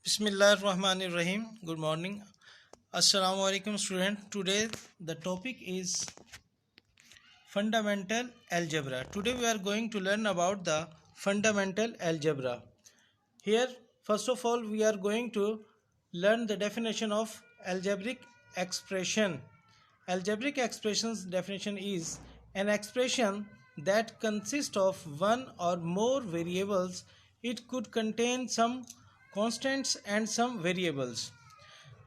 Bismillahirrahmanirrahim. Good morning. Assalamu alaikum student. Today the topic is fundamental algebra. Today we are going to learn about the fundamental algebra. Here first of all we are going to learn the definition of algebraic expression. Algebraic expression's definition is an expression that consists of one or more variables. It could contain some constants and some variables.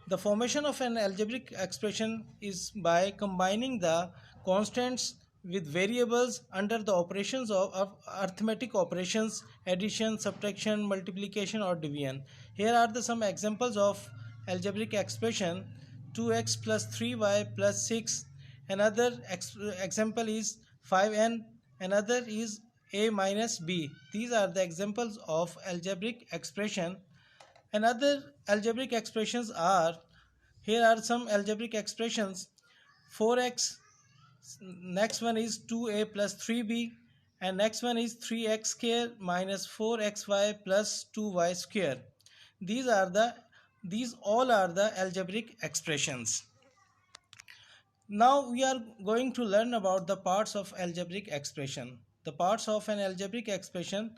The formation of an algebraic expression is by combining the constants with variables under the operations of arithmetic operations, addition, subtraction, multiplication or division. Here are some examples of algebraic expression: 2x plus 3y plus 6. Another example is 5n. Another is a minus b. These are the examples of algebraic expression. Another algebraic expressions are, here are some algebraic expressions: 4x, next one is 2a plus 3b, and next one is 3x square minus 4xy plus 2y square. These all are the algebraic expressions. Now we are going to learn about the parts of algebraic expression. The parts of an algebraic expression.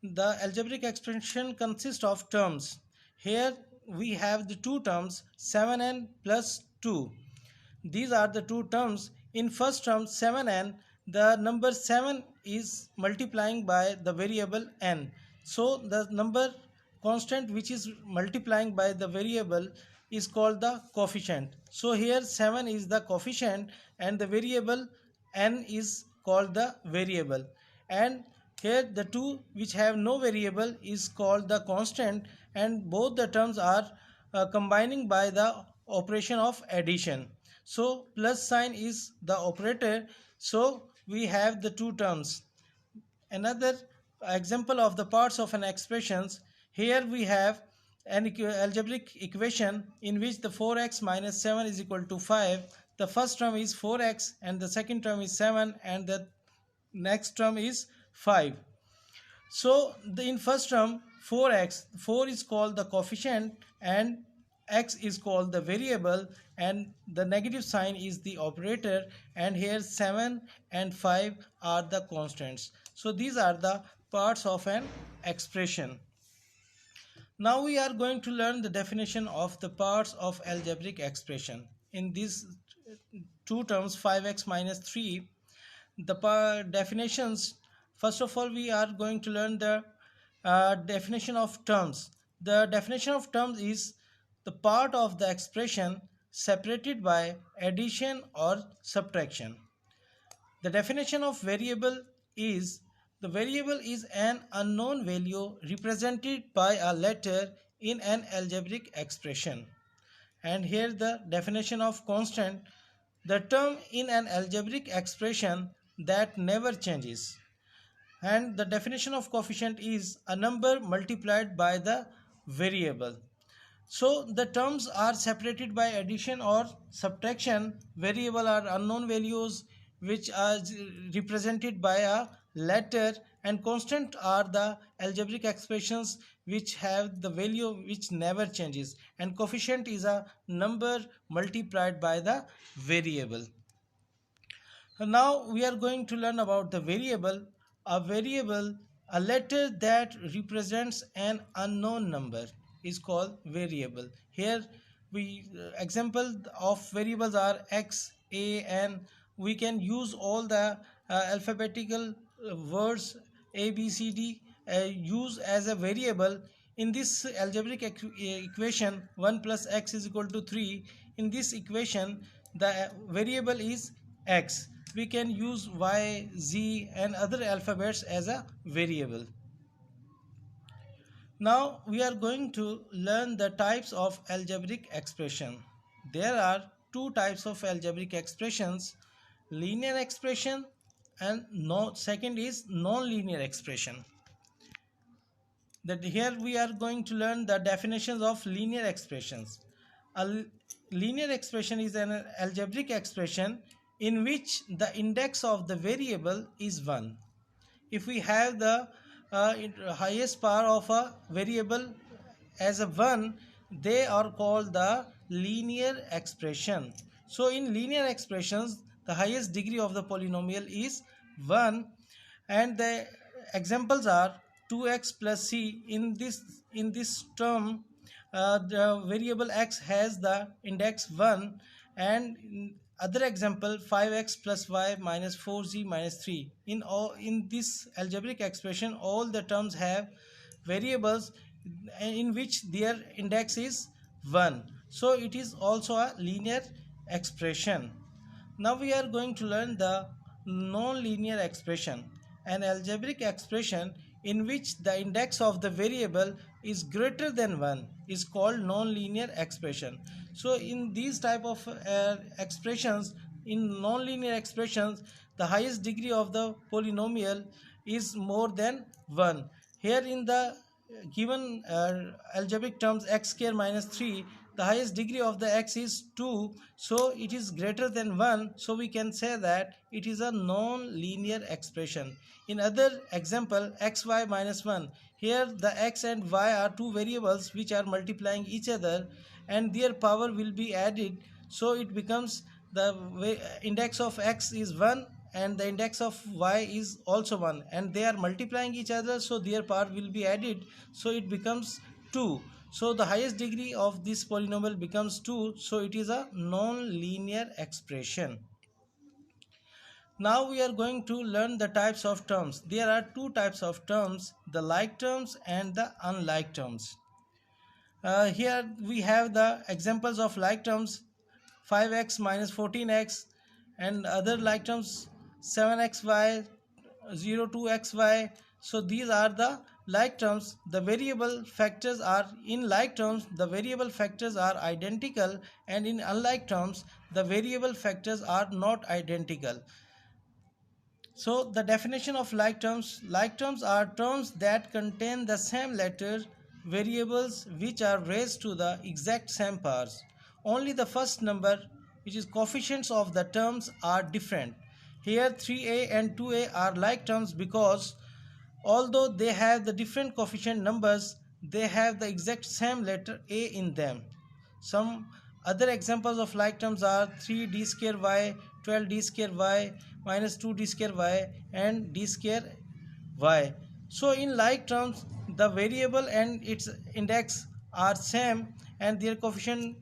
The algebraic expression consists of terms. Here we have the two terms 7n plus 2. These are the two terms. In first term 7n, the number 7 is multiplying by the variable n. So the number constant which is multiplying by the variable is called the coefficient. So here 7 is the coefficient and the variable n is called the variable. And here the two which have no variable is called the constant, and both the terms are combining by the operation of addition. So plus sign is the operator. So we have the two terms. Another example of the parts of an expressions. Here we have an algebraic equation in which the 4x minus 7 is equal to 5. The first term is 4x and the second term is 7 and the next term is 5. So in first term 4x, 4 is called the coefficient and x is called the variable, and the negative sign is the operator, and here 7 and 5 are the constants. So these are the parts of an expression. Now we are going to learn the definition of the parts of algebraic expression. In these two terms 5x minus 3, the definitions, first of all we are going to learn the definition of terms. The definition of terms is the part of the expression separated by addition or subtraction. The definition of variable is, the variable is an unknown value represented by a letter in an algebraic expression. And here the definition of constant, the term in an algebraic expression that never changes. And the definition of coefficient is a number multiplied by the variable. So the terms are separated by addition or subtraction. Variable are unknown values which are represented by a letter, and constant are the algebraic expressions which have the value which never changes, and coefficient is a number multiplied by the variable. Now we are going to learn about the variable. A variable, a letter that represents an unknown number, is called variable. Here we example of variables are x, a, n. We can use all the alphabetical words a, b, c, d use as a variable. In this algebraic equation 1 plus x is equal to 3. In this equation the variable is x. We can use y, z and other alphabets as a variable. Now we are going to learn the types of algebraic expression. There are two types of algebraic expressions: linear expression and second is non-linear expression. That here we are going to learn the definitions of linear expressions. A linear expression is an algebraic expression in which the index of the variable is 1. If we have the highest power of a variable as a 1, they are called the linear expression. So in linear expressions, the highest degree of the polynomial is 1, and the examples are 2x plus c. In this term, the variable x has the index 1, and in other example 5x plus y minus 4z minus 3. In this algebraic expression, all the terms have variables in which their index is 1, so it is also a linear expression. Now we are going to learn the non-linear expression. An algebraic expression in which the index of the variable is greater than 1 is called non-linear expression. So in these type of expressions, in non-linear expressions, the highest degree of the polynomial is more than 1. Here in the given algebraic terms x square minus 3, the highest degree of the x is 2, so it is greater than 1, so we can say that it is a non-linear expression. In other example xy minus 1, here the x and y are two variables which are multiplying each other, and their power will be added, so it becomes the index of x is 1 and the index of y is also 1, and they are multiplying each other, so their power will be added, so it becomes 2. So the highest degree of this polynomial becomes 2, so it is a non-linear expression. Now we are going to learn the types of terms. There are two types of terms, the like terms and the unlike terms. Here we have the examples of like terms: 5x minus 14x, and other like terms 7xy, 02xy. So these are the like terms. The variable factors are in like terms, the variable factors are identical, and in unlike terms, the variable factors are not identical. So the definition of like terms are terms that contain the same letter, variables which are raised to the exact same powers. Only the first number, which is coefficients of the terms, are different. Here 3a and 2a are like terms because although they have the different coefficient numbers, they have the exact same letter a in them. Some other examples of like terms are 3d square y, 12d square y, minus 2d square y, and d square y. So in like terms, the variable and its index are same and their coefficient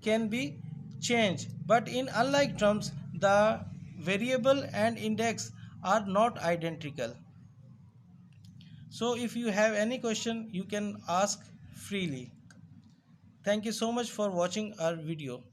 can be changed. But in unlike terms, the variable and index are not identical. So if you have any question, you can ask freely. Thank you so much for watching our video.